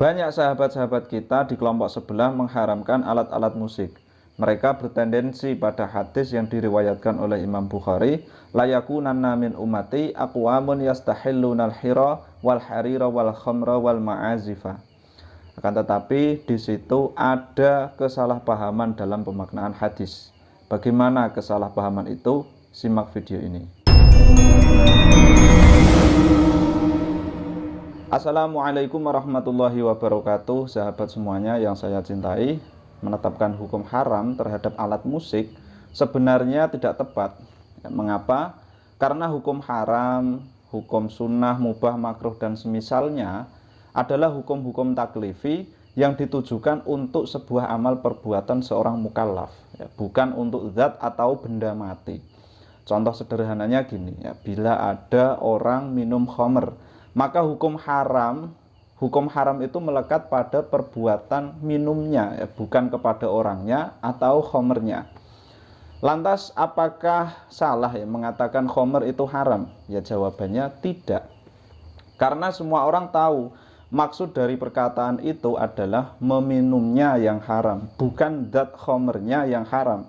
Banyak sahabat-sahabat kita di kelompok sebelah mengharamkan alat-alat musik. Mereka bertendensi pada hadis yang diriwayatkan oleh Imam Bukhari, la yakunanna min ummati aqwamun yastahillunal hira wal harira wal khamra wal ma'azifa. Akan tetapi di situ ada kesalahpahaman dalam pemaknaan hadis. Bagaimana kesalahpahaman itu? Simak video ini. Assalamualaikum warahmatullahi wabarakatuh. Sahabat semuanya yang saya cintai, menetapkan hukum haram terhadap alat musik sebenarnya tidak tepat. Mengapa? Karena hukum haram, hukum sunnah, mubah, makruh, dan semisalnya adalah hukum-hukum taklifi yang ditujukan untuk sebuah amal perbuatan seorang mukallaf, bukan untuk zat atau benda mati. Contoh sederhananya gini, bila ada orang minum khamr, maka hukum haram itu melekat pada perbuatan minumnya, bukan kepada orangnya atau khamrnya. Lantas apakah salah mengatakan khamr itu haram? Ya jawabannya tidak. Karena semua orang tahu maksud dari perkataan itu adalah meminumnya yang haram, bukan zat khamrnya yang haram.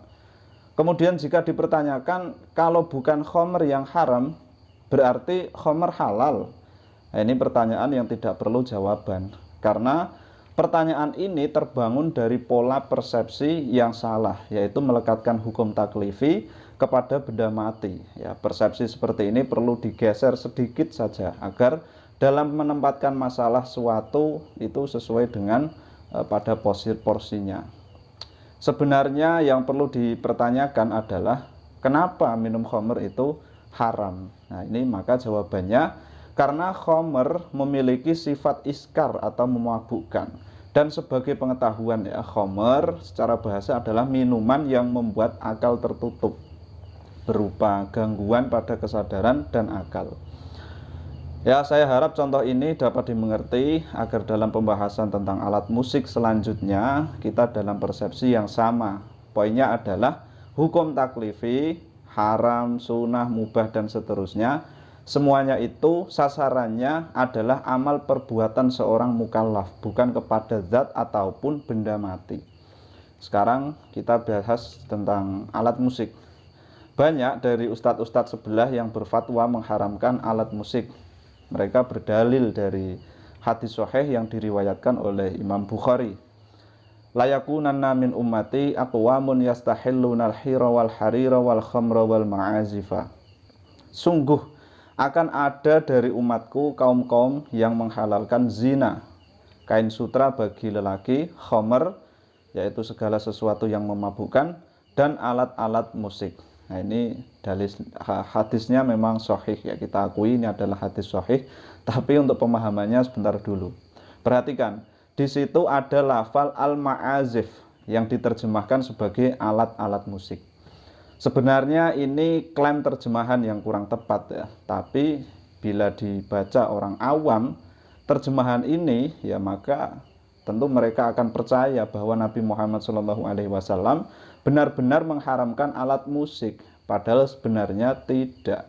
Kemudian jika dipertanyakan, kalau bukan khamr yang haram, berarti khamr halal. Nah, ini pertanyaan yang tidak perlu jawaban, karena pertanyaan ini terbangun dari pola persepsi yang salah, yaitu melekatkan hukum taklifi kepada benda mati. Ya, persepsi seperti ini perlu digeser sedikit saja agar dalam menempatkan masalah suatu itu sesuai dengan pada porsinya. Sebenarnya yang perlu dipertanyakan adalah kenapa minum khamr itu haram. Nah, ini maka jawabannya karena khamr memiliki sifat iskar atau memabukkan. Dan sebagai pengetahuan khamr secara bahasa adalah minuman yang membuat akal tertutup, berupa gangguan pada kesadaran dan akal. Saya harap contoh ini dapat dimengerti agar dalam pembahasan tentang alat musik selanjutnya kita dalam persepsi yang sama. Poinnya adalah hukum taklifi, haram, sunnah, mubah, dan seterusnya. Semuanya itu sasarannya adalah amal perbuatan seorang mukallaf, bukan kepada zat ataupun benda mati. Sekarang kita bahas tentang alat musik. Banyak dari ustadz-ustadz sebelah yang berfatwa mengharamkan alat musik. Mereka berdalil dari hadis sahih yang diriwayatkan oleh Imam Bukhari. La yakunanna min ummati aqwamun yastahillunal hira wal harira wal khamra wal ma'azifa. Sungguh akan ada dari umatku kaum-kaum yang menghalalkan zina, kain sutra bagi lelaki, khamr, yaitu segala sesuatu yang memabukkan, dan alat-alat musik. Nah, ini hadisnya memang sahih, ya kita akui ini adalah hadis sahih, tapi untuk pemahamannya sebentar dulu. Perhatikan, di situ ada lafal al-ma'azif yang diterjemahkan sebagai alat-alat musik. Sebenarnya ini klaim terjemahan yang kurang tepat ya, tapi bila dibaca orang awam terjemahan ini ya maka tentu mereka akan percaya bahwa Nabi Muhammad SAW benar-benar mengharamkan alat musik, padahal sebenarnya tidak.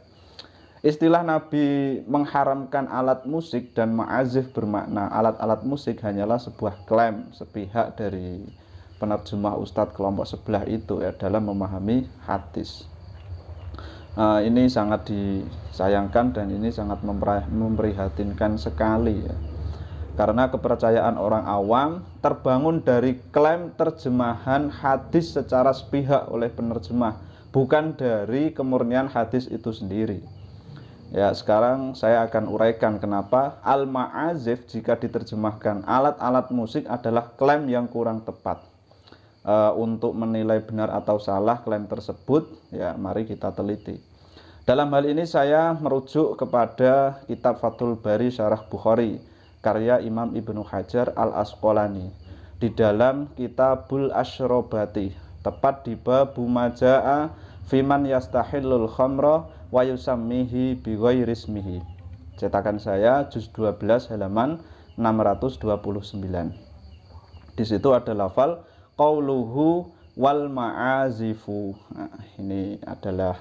Istilah Nabi mengharamkan alat musik dan ma'azif bermakna alat-alat musik hanyalah sebuah klaim sepihak dari penerjemah ustadz kelompok sebelah itu dalam memahami hadis. Ini sangat disayangkan dan ini sangat memprihatinkan sekali ya. Karena kepercayaan orang awam terbangun dari klaim terjemahan hadis secara sepihak oleh penerjemah, bukan dari kemurnian hadis itu sendiri. Ya, sekarang saya akan uraikan kenapa al-ma'azif jika diterjemahkan alat-alat musik adalah klaim yang kurang tepat. Untuk menilai benar atau salah klaim tersebut, ya mari kita teliti. Dalam hal ini saya merujuk kepada kitab Fathul Bari Syarah Bukhari karya Imam Ibnu Hajar Al-Asqalani di dalam Kitabul Asyrobati, tepat di bab Majaa fiman yastahillul khamra wa yusammihi bi ghairi ismihi. Cetakan saya juz 12 halaman 629. Di situ ada lafal qauluhu wal ma'azifu. Nah, ini adalah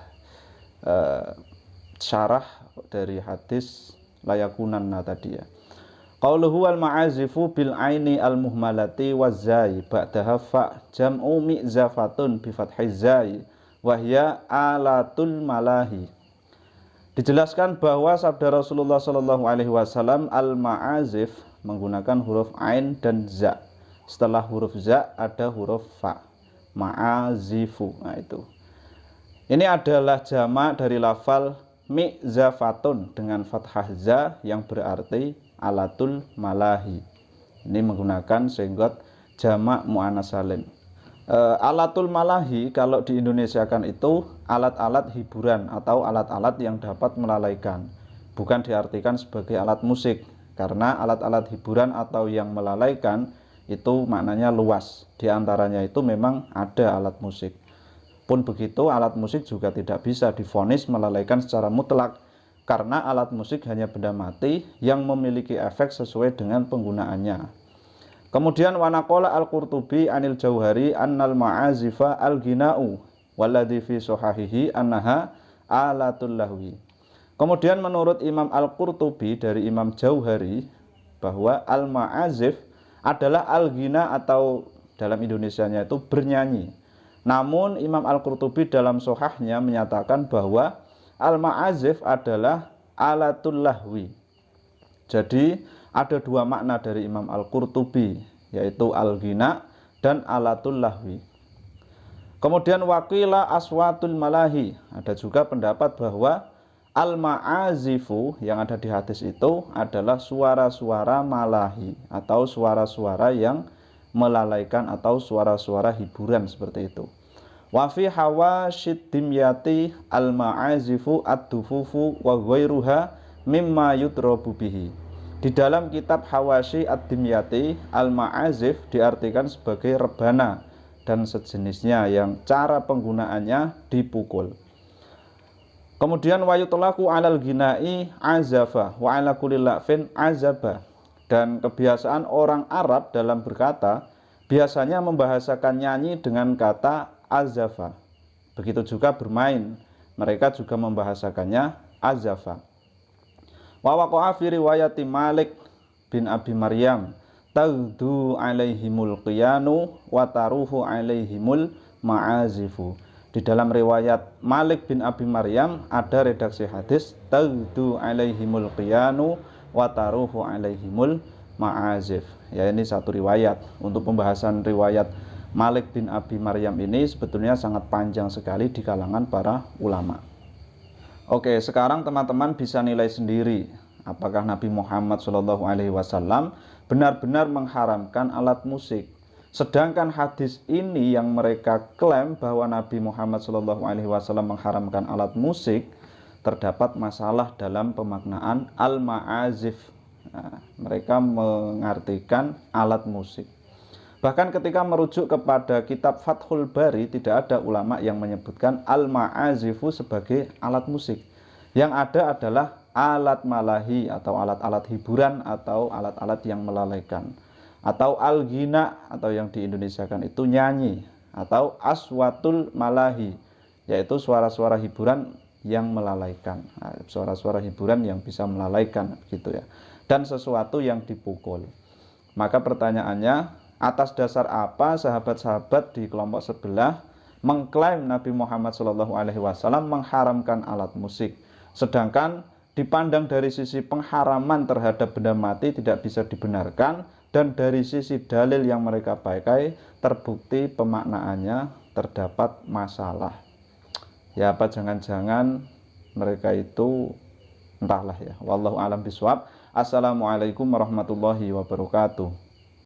syarah dari hadis layakunanna tadi ya. Qauluhu wal ma'azifu bil aini al muhmalati wazai ba'daha fa jam'u mi'zafatun bi fathiz zai wa hiya alatul malahi. Dijelaskan bahwa sabda Rasulullah Shallallahu alaihi wasallam al ma'azif menggunakan huruf ain dan za. Setelah huruf za ada huruf fa. Ma'azifu. Nah itu. Ini adalah jamak dari lafal mi'zafatun dengan fathah za yang berarti alatul malahi. Ini menggunakan senggot jamak muannas salim. Alatul malahi kalau di Indonesiakan itu alat-alat hiburan atau alat-alat yang dapat melalaikan. Bukan diartikan sebagai alat musik, karena alat-alat hiburan atau yang melalaikan itu maknanya luas. Di antaranya itu memang ada alat musik. Pun begitu, alat musik juga tidak bisa divonis melalaikan secara mutlak, karena alat musik hanya benda mati yang memiliki efek sesuai dengan penggunaannya. Kemudian wanaqala al-Qurtubi anil Jauhari annal ma'azifa al-ghina'u walladhi fi sahihihi annaha alatul lahwi. Kemudian menurut Imam Al-Qurtubi dari Imam Jauhari bahwa al-ma'azif adalah al-ghina atau dalam Indonesianya itu bernyanyi. Namun Imam Al-Qurtubi dalam sahihnya menyatakan bahwa al-ma'azif adalah alatul lahwi. Jadi ada dua makna dari Imam Al-Qurtubi, yaitu al-ghina dan alatul lahwi. Kemudian waqila aswatul malahi. Ada juga pendapat bahwa al-ma'azifu yang ada di hadis itu adalah suara-suara malahi atau suara-suara yang melalaikan atau suara-suara hiburan seperti itu. Wa fi hawashid dimyati al-ma'azifu ad-dufufu wa ghairuha mimma yudrabu bihi. Di dalam kitab Hawashi ad-dimyati al-ma'azif diartikan sebagai rebana dan sejenisnya yang cara penggunaannya dipukul. Kemudian wa yutlaqu 'alal ghina'i azafa wa 'ala kulli la'fin azaba. Dan kebiasaan orang Arab dalam berkata biasanya membahasakan nyanyi dengan kata azafa. Begitu juga bermain, mereka juga membahasakannya azafa. Wa waqa'a fi riwayati Malik bin Abi Maryam tagdu alaihimul qiyanu wa taruhu alaihimul ma'azifu. Di dalam riwayat Malik bin Abi Maryam ada redaksi hadis tagdu alaihimul qiyanu wa taruhu alaihimul ma'azif. Ya, ini satu riwayat. Untuk pembahasan riwayat Malik bin Abi Maryam ini sebetulnya sangat panjang sekali di kalangan para ulama. Oke, sekarang teman-teman bisa nilai sendiri apakah Nabi Muhammad SAW benar-benar mengharamkan alat musik. Sedangkan hadis ini yang mereka klaim bahwa Nabi Muhammad SAW mengharamkan alat musik, terdapat masalah dalam pemaknaan al-ma'azif. Nah, mereka mengartikan alat musik. Bahkan ketika merujuk kepada kitab Fathul Bari, tidak ada ulama yang menyebutkan al-ma'azifu sebagai alat musik. Yang ada adalah alat malahi atau alat-alat hiburan atau alat-alat yang melalaikan. Atau al-ghina atau yang di Indonesiakan itu nyanyi. Atau aswatul malahi, yaitu suara-suara hiburan yang melalaikan. Nah, suara-suara hiburan yang bisa melalaikan gitu ya. Dan sesuatu yang dipukul. Maka pertanyaannya, atas dasar apa sahabat-sahabat di kelompok sebelah mengklaim Nabi Muhammad SAW mengharamkan alat musik, sedangkan dipandang dari sisi pengharaman terhadap benda mati tidak bisa dibenarkan, dan dari sisi dalil yang mereka pakai terbukti pemaknaannya terdapat masalah. Ya, apa jangan-jangan mereka itu entahlah ya. Wallahu a'lam bishawab. Assalamualaikum warahmatullahi wabarakatuh.